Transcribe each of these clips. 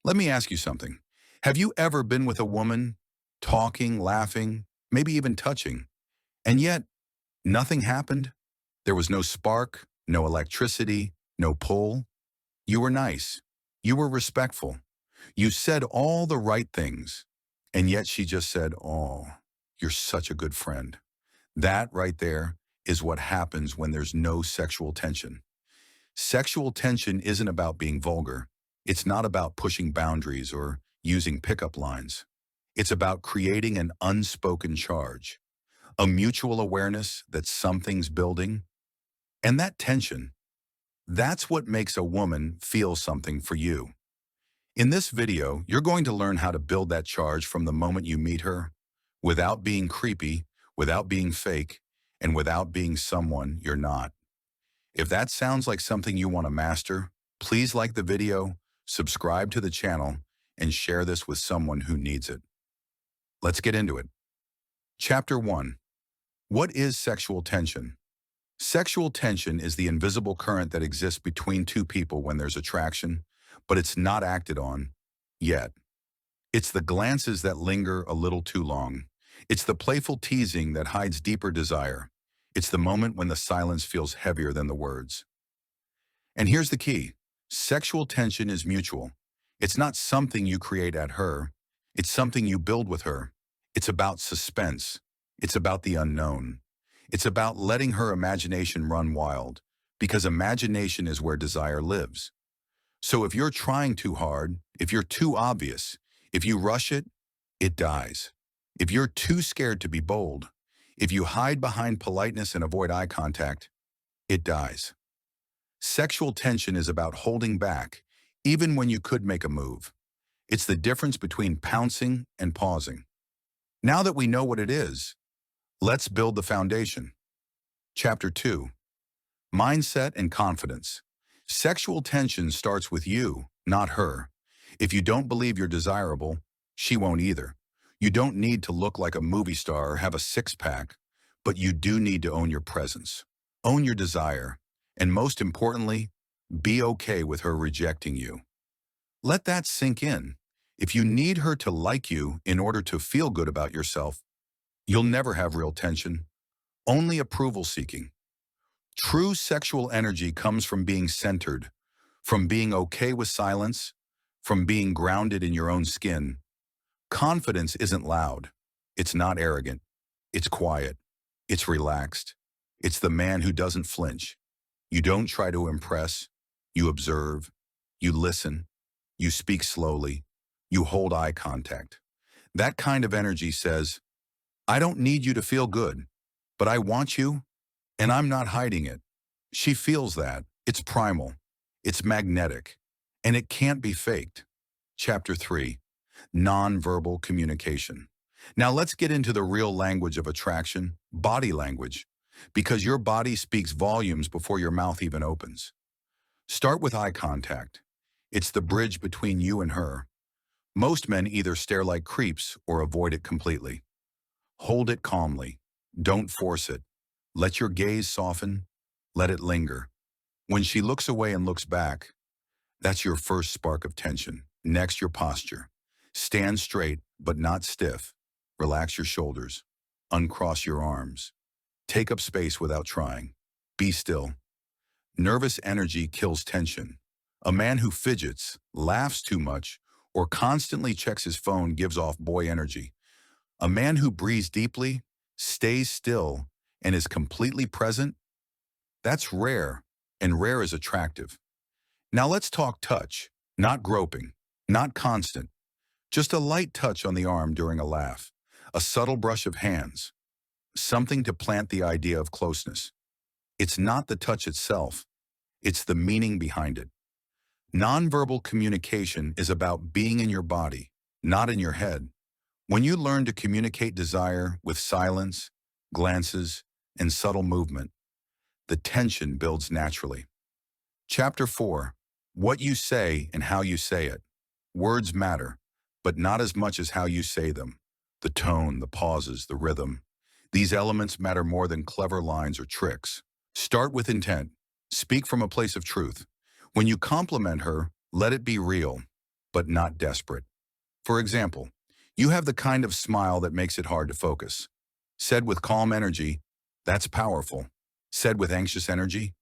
Let me ask you something. Have you ever been with a woman, talking, laughing, maybe even touching, and yet nothing happened? There was no spark, no electricity, no pull. You were nice. You were respectful. You said all the right things, and yet she just said, "Oh, you're such a good friend." That right there is what happens when there's no sexual tension. Sexual tension isn't about being vulgar. It's not about pushing boundaries or using pickup lines. It's about creating an unspoken charge, a mutual awareness that something's building. And that tension, that's what makes a woman feel something for you. In this video, you're going to learn how to build that charge from the moment you meet her, without being creepy, without being fake, and without being someone you're not. If that sounds like something you want to master, please like the video, subscribe to the channel, and share this with someone who needs it. Let's get into it. Chapter 1. What is sexual tension? Sexual tension is the invisible current that exists between two people when there's attraction, but it's not acted on yet. It's the glances that linger a little too long. It's the playful teasing that hides deeper desire. It's the moment when the silence feels heavier than the words. And here's the key. Sexual tension is mutual. It's not something you create at her. It's something you build with her. It's about suspense. It's about the unknown. It's about letting her imagination run wild, because imagination is where desire lives. So if you're trying too hard, if you're too obvious, if you rush it, it dies. If you're too scared to be bold, if you hide behind politeness and avoid eye contact, it dies. Sexual tension is about holding back, even when you could make a move. It's the difference between pouncing and pausing. Now that we know what it is, let's build the foundation. Chapter 2. Mindset and confidence. Sexual tension starts with you, not her. If you don't believe you're desirable, she won't either. You don't need to look like a movie star or have a six-pack, but you do need to own your presence, own your desire, and most importantly, be okay with her rejecting you. Let that sink in. If you need her to like you in order to feel good about yourself, you'll never have real tension, only approval seeking. True sexual energy comes from being centered, from being okay with silence, from being grounded in your own skin. Confidence isn't loud. It's not arrogant. It's quiet. It's relaxed. It's the man who doesn't flinch. You don't try to impress. You observe. You listen. You speak slowly. You hold eye contact. That kind of energy says, I don't need you to feel good, but I want you, and I'm not hiding it. She feels that. It's primal. It's magnetic. And it can't be faked. Chapter 3. Nonverbal communication. Now let's get into the real language of attraction, body language, because your body speaks volumes before your mouth even opens. Start with eye contact. It's the bridge between you and her. Most men either stare like creeps or avoid it completely. Hold it calmly. Don't force it. Let your gaze soften. Let it linger. When she looks away and looks back, that's your first spark of tension. Next, your posture. Stand straight, but not stiff. Relax your shoulders. Uncross your arms. Take up space without trying. Be still. Nervous energy kills tension. A man who fidgets, laughs too much, or constantly checks his phone gives off boy energy. A man who breathes deeply, stays still, and is completely present, that's rare, and rare is attractive. Now let's talk touch, not groping, not constant. Just a light touch on the arm during a laugh, a subtle brush of hands, something to plant the idea of closeness. It's not the touch itself, it's the meaning behind it. Nonverbal communication is about being in your body, not in your head. When you learn to communicate desire with silence, glances, and subtle movement, the tension builds naturally. Chapter 4. What you say and how you say it. Words matter, but not as much as how you say them. The tone, the pauses, the rhythm. These elements matter more than clever lines or tricks. Start with intent. Speak from a place of truth. When you compliment her, let it be real. but not desperate. For example, you have the kind of smile that makes it hard to focus. Said with calm energy, that's powerful. Said with anxious energy,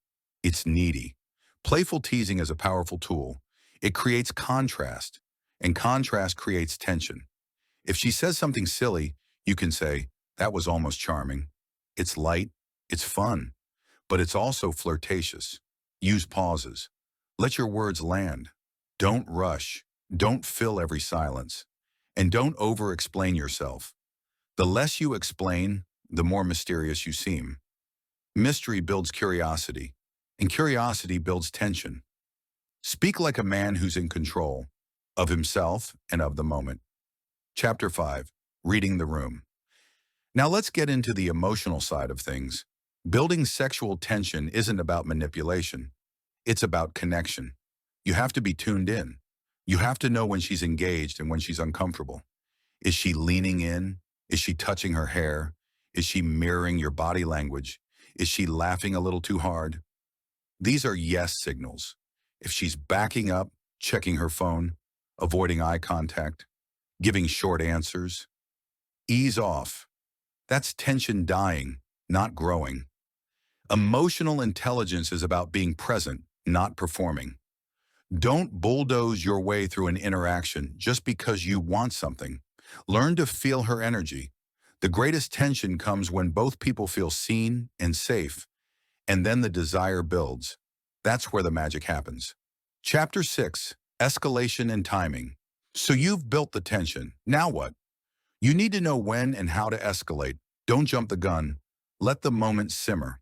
it's needy. Playful teasing is a powerful tool. It creates contrast, and contrast creates tension. If she says something silly, you can say, that was almost charming. It's light, it's fun, but it's also flirtatious. Use pauses. Let your words land. Don't rush. Don't fill every silence. And don't over-explain yourself. The less you explain, the more mysterious you seem. Mystery builds curiosity, and curiosity builds tension. Speak like a man who's in control of himself and of the moment. Chapter 5. Reading the Room. Now let's get into the emotional side of things. Building sexual tension isn't about manipulation. It's about connection. You have to be tuned in. You have to know when she's engaged and when she's uncomfortable. Is she leaning in? Is she touching her hair? Is she mirroring your body language? Is she laughing a little too hard? These are yes signals. If she's backing up, checking her phone, avoiding eye contact, giving short answers, ease off. That's tension dying, not growing. Emotional intelligence is about being present, not performing. Don't bulldoze your way through an interaction just because you want something. Learn to feel her energy. The greatest tension comes when both people feel seen and safe, and then the desire builds. That's where the magic happens. Chapter 6. Escalation and Timing. So you've built the tension. Now what? You need to know when and how to escalate. Don't jump the gun. Let the moment simmer.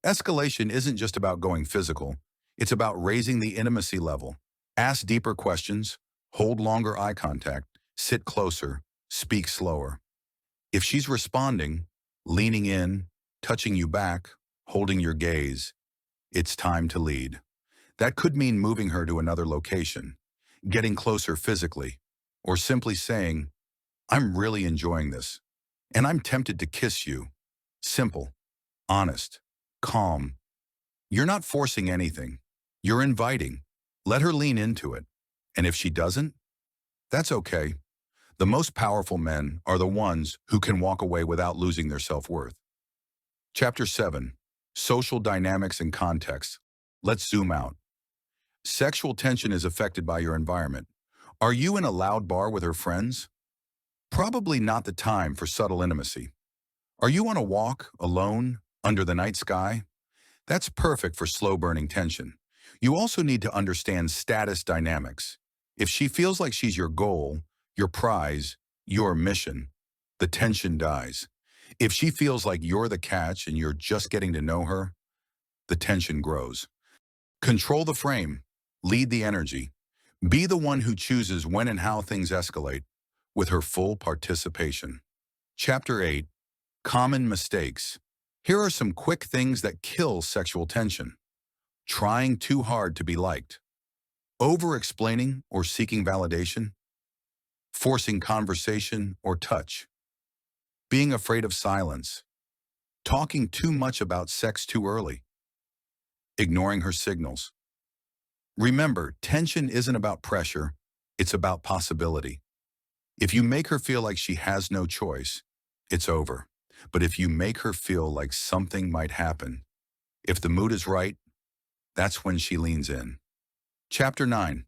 Escalation isn't just about going physical. It's about raising the intimacy level. Ask deeper questions, hold longer eye contact, sit closer, speak slower. If she's responding, leaning in, touching you back, holding your gaze, it's time to lead. That could mean moving her to another location, getting closer physically, or simply saying, I'm really enjoying this, and I'm tempted to kiss you. Simple, honest, calm. You're not forcing anything. You're inviting. Let her lean into it. And if she doesn't, that's okay. The most powerful men are the ones who can walk away without losing their self-worth. Chapter 7. Social Dynamics and Context. Let's zoom out. Sexual tension is affected by your environment. Are you in a loud bar with her friends? Probably not the time for subtle intimacy. Are you on a walk, alone, under the night sky? That's perfect for slow-burning tension. You also need to understand status dynamics. If she feels like she's your goal, your prize, your mission, the tension dies. If she feels like you're the catch and you're just getting to know her, the tension grows. Control the frame. Lead the energy. Be the one who chooses when and how things escalate, with her full participation. Chapter 8. Common Mistakes. Here are some quick things that kill sexual tension. Trying too hard to be liked. Over-explaining or seeking validation. Forcing conversation or touch. Being afraid of silence. Talking too much about sex too early. Ignoring her signals. Remember, tension isn't about pressure, it's about possibility. If you make her feel like she has no choice, it's over. But if you make her feel like something might happen, if the mood is right, that's when she leans in. Chapter 9.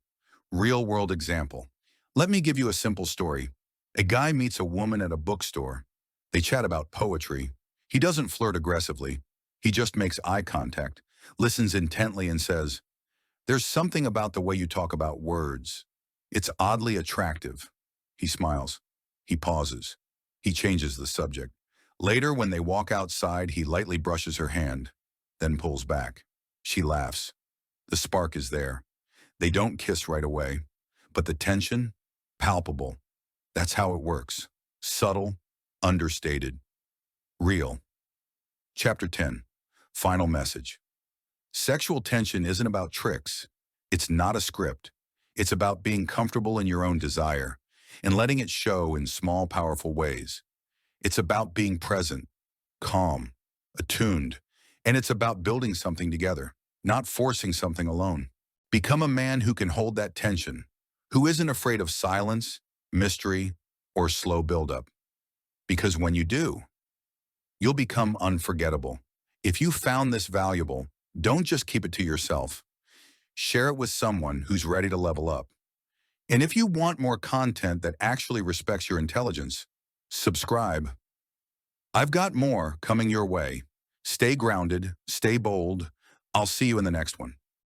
Real-world example. Let me give you a simple story. A guy meets a woman at a bookstore. They chat about poetry. He doesn't flirt aggressively. He just makes eye contact, listens intently and says, "There's something about the way you talk about words. It's oddly attractive." He smiles. He pauses. He changes the subject. Later, when they walk outside, he lightly brushes her hand, then pulls back. She laughs. The spark is there. They don't kiss right away, but the tension, palpable. That's how it works. Subtle, understated, real. Chapter 10. Final message. Sexual tension isn't about tricks. It's not a script. It's about being comfortable in your own desire and letting it show in small, powerful ways. It's about being present, calm, attuned, and it's about building something together, not forcing something alone. Become a man who can hold that tension, who isn't afraid of silence, mystery, or slow buildup. Because when you do, you'll become unforgettable. If you found this valuable, don't just keep it to yourself. Share it with someone who's ready to level up. And if you want more content that actually respects your intelligence, subscribe. I've got more coming your way. Stay grounded, stay bold. I'll see you in the next one.